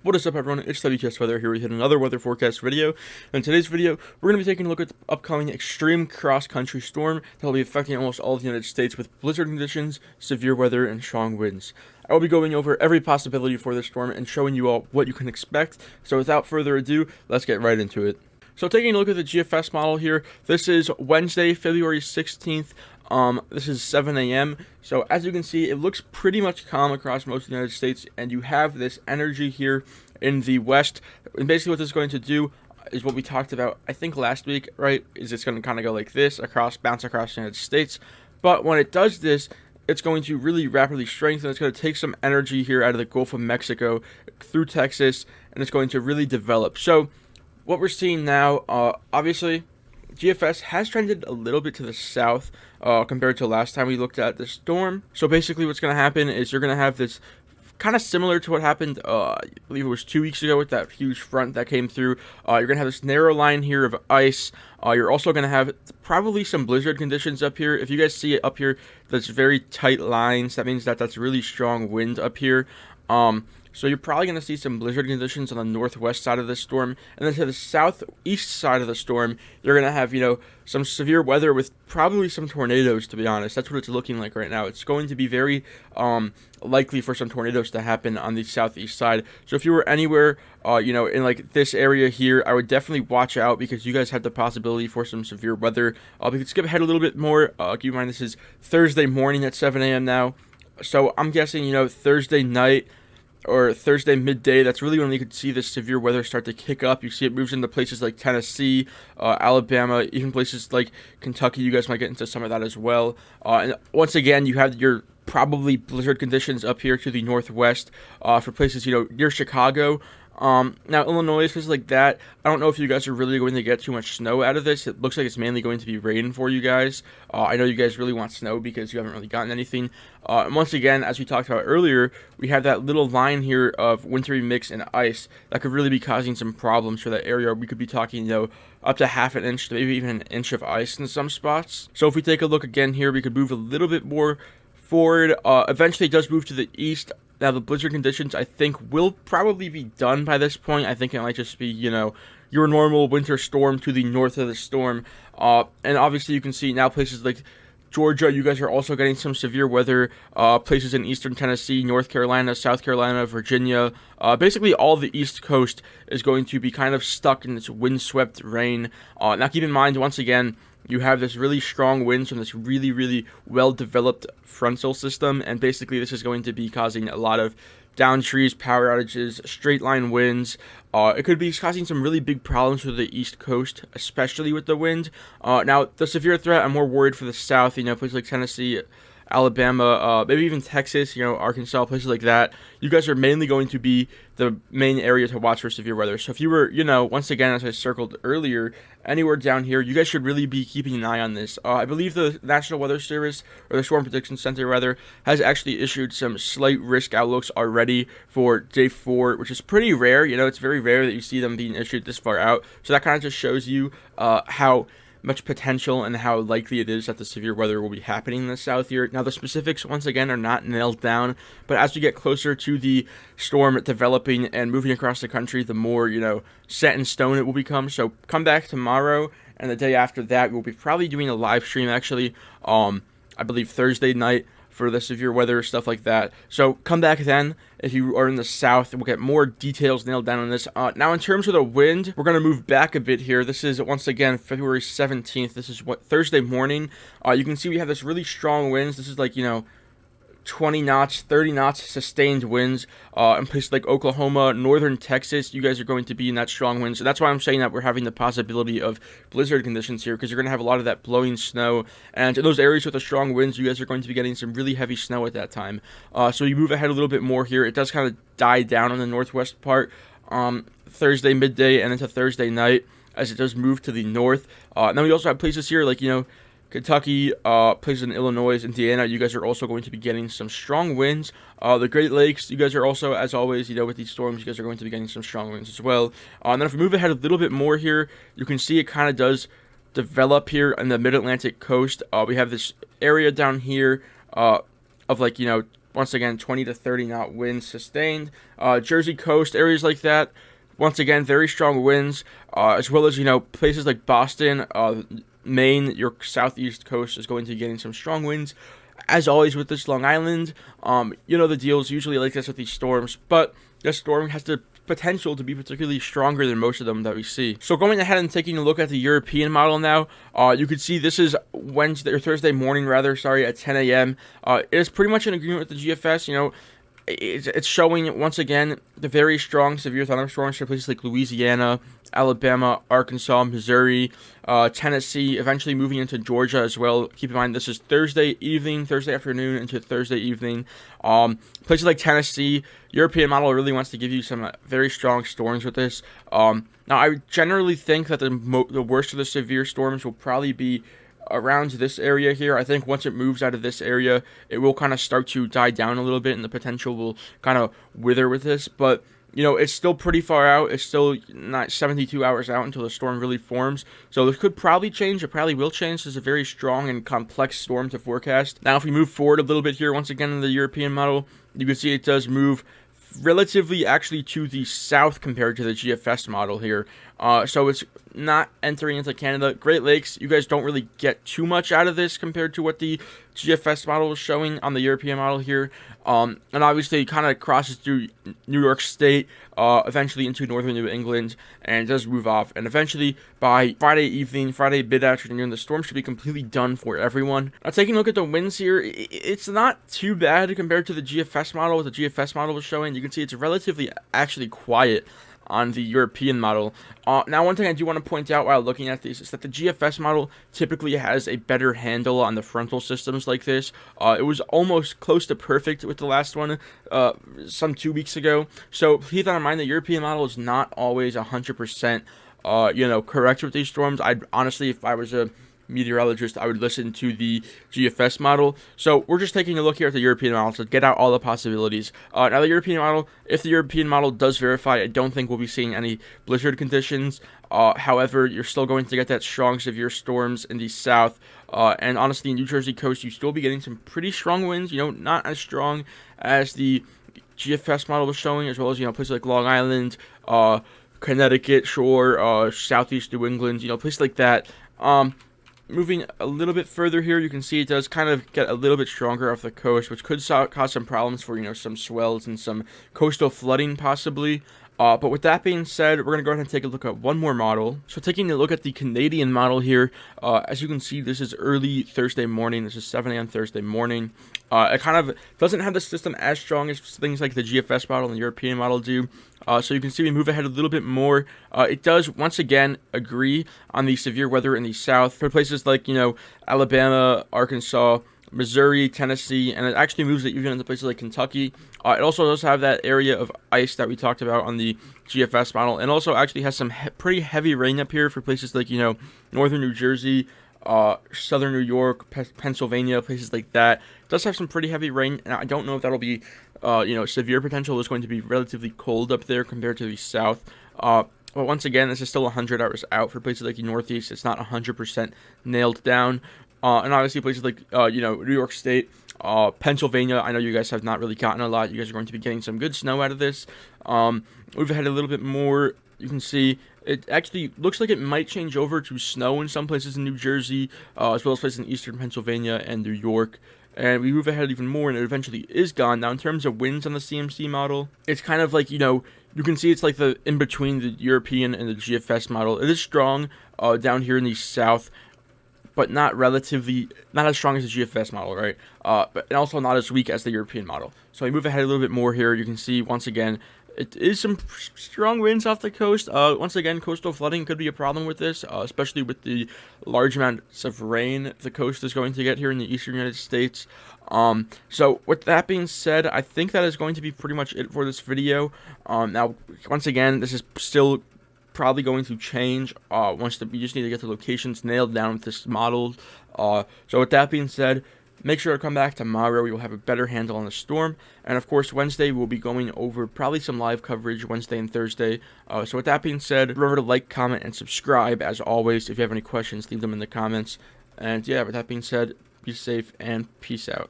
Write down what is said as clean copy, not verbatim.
What is up, everyone? It's WTS Weather here with another weather forecast video. In today's video, we're going to be taking a look at the upcoming extreme cross-country storm that will be affecting almost all of the United States with blizzard conditions, severe weather, and strong winds. I will be going over every possibility for this storm and showing you all what you can expect. So without further ado, let's get right into it. So taking a look at the GFS model here, this is Wednesday, February 16th. This is 7 a.m. So as you can see, it looks pretty much calm across most of the United States, and you have this energy here in the west. And basically what this is going to do is what we talked about, I think last week, right? Is it's going to kind of go like this, bounce across the United States. But when it does this, it's going to really rapidly strengthen. It's going to take some energy here out of the Gulf of Mexico through Texas, and it's going to really develop. So what we're seeing now, obviously, GFS has trended a little bit to the south compared to last time we looked at the storm. So basically what's going to happen is you're going to have this kind of similar to what happened, I believe it was 2 weeks ago with that huge front that came through. You're going to have this narrow line here of ice. You're also going to have probably some blizzard conditions up here. If you guys see it up here, that's very tight lines. That means that that's really strong wind up here. So you're probably going to see some blizzard conditions on the northwest side of the storm. And then to the southeast side of the storm, you're going to have, some severe weather with probably some tornadoes, to be honest. That's what it's looking like right now. It's going to be very likely for some tornadoes to happen on the southeast side. So if you were anywhere, in like this area here, I would definitely watch out because you guys have the possibility for some severe weather. We could skip ahead a little bit more. Keep in mind, this is Thursday morning at 7 a.m. now. So I'm guessing, Thursday night or Thursday midday, that's really when you could see this severe weather start to kick up. You see it moves into places like Tennessee, Alabama, even places like Kentucky. You guys might get into some of that as well. And once again, you have your probably blizzard conditions up here to the northwest for places, near Chicago. Now, Illinois, places like that, I don't know if you guys are really going to get too much snow out of this. It looks like it's mainly going to be rain for you guys. I know you guys really want snow because you haven't really gotten anything. And once again, as we talked about earlier, we have that little line here of wintry mix and ice that could really be causing some problems for that area. We could be talking, up to half an inch to maybe even an inch of ice in some spots. So if we take a look again here, we could move a little bit more forward. Eventually it does move to the east. Now, the blizzard conditions, I think, will probably be done by this point. I think it might just be, your normal winter storm to the north of the storm. And obviously, you can see now places like Georgia, you guys are also getting some severe weather. Places in eastern Tennessee, North Carolina, South Carolina, Virginia. Basically, all the East Coast is going to be kind of stuck in this windswept rain. Now, keep in mind, once again, you have this really strong winds from this really, really well-developed frontal system, and basically this is going to be causing a lot of down trees, power outages, straight line winds. It could be causing some really big problems for the East Coast, especially with the wind. Now, the severe threat, I'm more worried for the South, places like Tennessee, Alabama, maybe even Texas, Arkansas, places like that. You guys are mainly going to be the main area to watch for severe weather. So if you were, once again, as I circled earlier, anywhere down here, you guys should really be keeping an eye on this. I believe the National Weather Service, or the Storm Prediction Center rather, has actually issued some slight risk outlooks already for day 4, which is pretty rare. It's very rare that you see them being issued this far out. So that kind of just shows you how much potential and how likely it is that the severe weather will be happening in the south here. Now, the specifics, once again, are not nailed down, but as we get closer to the storm developing and moving across the country, the more, set in stone it will become. So come back tomorrow, and the day after that, we'll be probably doing a live stream, actually, I believe Thursday night, for the severe weather, stuff like that. So come back then if you are in the south, and we'll get more details nailed down on this. Now, in terms of the wind, we're going to move back a bit here. This is, once again, February 17th. This is Thursday morning. You can see we have this really strong winds. This is like, 20 knots, 30 knots sustained winds in places like Oklahoma, northern Texas. You guys are going to be in that strong wind. So that's why I'm saying that we're having the possibility of blizzard conditions here, because you're going to have a lot of that blowing snow. And in those areas with the strong winds, you guys are going to be getting some really heavy snow at that time. So you move ahead a little bit more here. It does kind of die down on the northwest part Thursday midday and into Thursday night as it does move to the north. Then we also have places here like, Kentucky, places in Illinois, Indiana, you guys are also going to be getting some strong winds. The Great Lakes, you guys are also, as always, with these storms, you guys are going to be getting some strong winds as well. And then if we move ahead a little bit more here, you can see it kind of does develop here on the mid-Atlantic coast. We have this area down here of like, once again, 20 to 30 knot winds sustained. Jersey coast, areas like that, once again, very strong winds, as well as, places like Boston, Maine, your southeast coast is going to be getting some strong winds. As always with this Long Island, the deal's usually like this with these storms, but this storm has the potential to be particularly stronger than most of them that we see. So going ahead and taking a look at the European model now, you can see this is Thursday morning at 10 a.m. It is pretty much in agreement with the GFS. It's showing once again the very strong severe thunderstorms for places like Louisiana, Alabama, Arkansas, Missouri, Tennessee, eventually moving into Georgia as well. Keep in mind this is Thursday afternoon into Thursday evening. Places like Tennessee, European model really wants to give you some very strong storms with this. Now I generally think that the worst of the severe storms will probably be around this area here. I think once it moves out of this area, it will kind of start to die down a little bit, and the potential will kind of wither with this. But it's still pretty far out. It's still not 72 hours out until the storm really forms. So this could probably change. It probably will change. This is a very strong and complex storm to forecast. Now, if we move forward a little bit here, once again in the European model, you can see it does move relatively actually to the south compared to the GFS model here. So it's not entering into Canada. Great Lakes, you guys don't really get too much out of this compared to what the GFS model is showing on the European model here. And obviously it kind of crosses through New York State, eventually into northern New England, and does move off. And eventually by Friday mid-afternoon, the storm should be completely done for everyone. Now taking a look at the winds here, it's not too bad compared to the GFS model. What the GFS model was showing, you can see it's relatively actually quiet on the European model. Now, one thing I do want to point out while looking at these is that the GFS model typically has a better handle on the frontal systems like this. It was almost close to perfect with the last one some 2 weeks ago. So keep that in mind. The European model is not always 100% correct with these storms. I'd honestly, if I was a meteorologist, I would listen to the GFS model. So we're just taking a look here at the European model to get out all the possibilities. Now the European model, if the European model does verify, I don't think we'll be seeing any blizzard conditions. However, you're still going to get that strong severe storms in the south. And honestly, in New Jersey coast, you still be getting some pretty strong winds, not as strong as the GFS model was showing, as well as, places like Long Island, Connecticut shore, southeast New England, places like that. Moving a little bit further here, you can see it does kind of get a little bit stronger off the coast, which could cause some problems for, some swells and some coastal flooding possibly. But with that being said, we're going to go ahead and take a look at one more model. So taking a look at the Canadian model here, as you can see, this is early Thursday morning. This is 7 a.m. Thursday morning. It kind of doesn't have the system as strong as things like the GFS model and the European model do. So you can see we move ahead a little bit more. It does, once again, agree on the severe weather in the south for places like, Alabama, Arkansas, Missouri, Tennessee, and it actually moves it even into places like Kentucky. It also does have that area of ice that we talked about on the GFS model, and also actually has some pretty heavy rain up here for places like, northern New Jersey, southern New York, Pennsylvania, places like that. It does have some pretty heavy rain, and I don't know if that'll be, severe potential. Is going to be relatively cold up there compared to the south. But once again, this is still 100 hours out for places like the Northeast. It's not 100% nailed down. And obviously places like, New York State, Pennsylvania, I know you guys have not really gotten a lot. You guys are going to be getting some good snow out of this. Move ahead a little bit more. You can see it actually looks like it might change over to snow in some places in New Jersey, as well as places in eastern Pennsylvania and New York. And we move ahead even more, and it eventually is gone. Now, in terms of winds on the CMC model, it's kind of like, you can see it's like the in between the European and the GFS model. It is strong down here in the south, but not as strong as the GFS model, right? And also not as weak as the European model. So we move ahead a little bit more here. You can see, once again, it is some strong winds off the coast. Once again, coastal flooding could be a problem with this, especially with the large amounts of rain the coast is going to get here in the eastern United States. So with that being said, I think that is going to be pretty much it for this video. Now, once again, this is still probably going to change we just need to get the locations nailed down with this model. So with that being said, make sure to come back tomorrow. We will have a better handle on the storm. And of course, Wednesday we'll be going over probably some live coverage Wednesday and Thursday. So with that being said, remember to like, comment, and subscribe. As always, if you have any questions, leave them in the comments. And yeah, with that being said, be safe and peace out.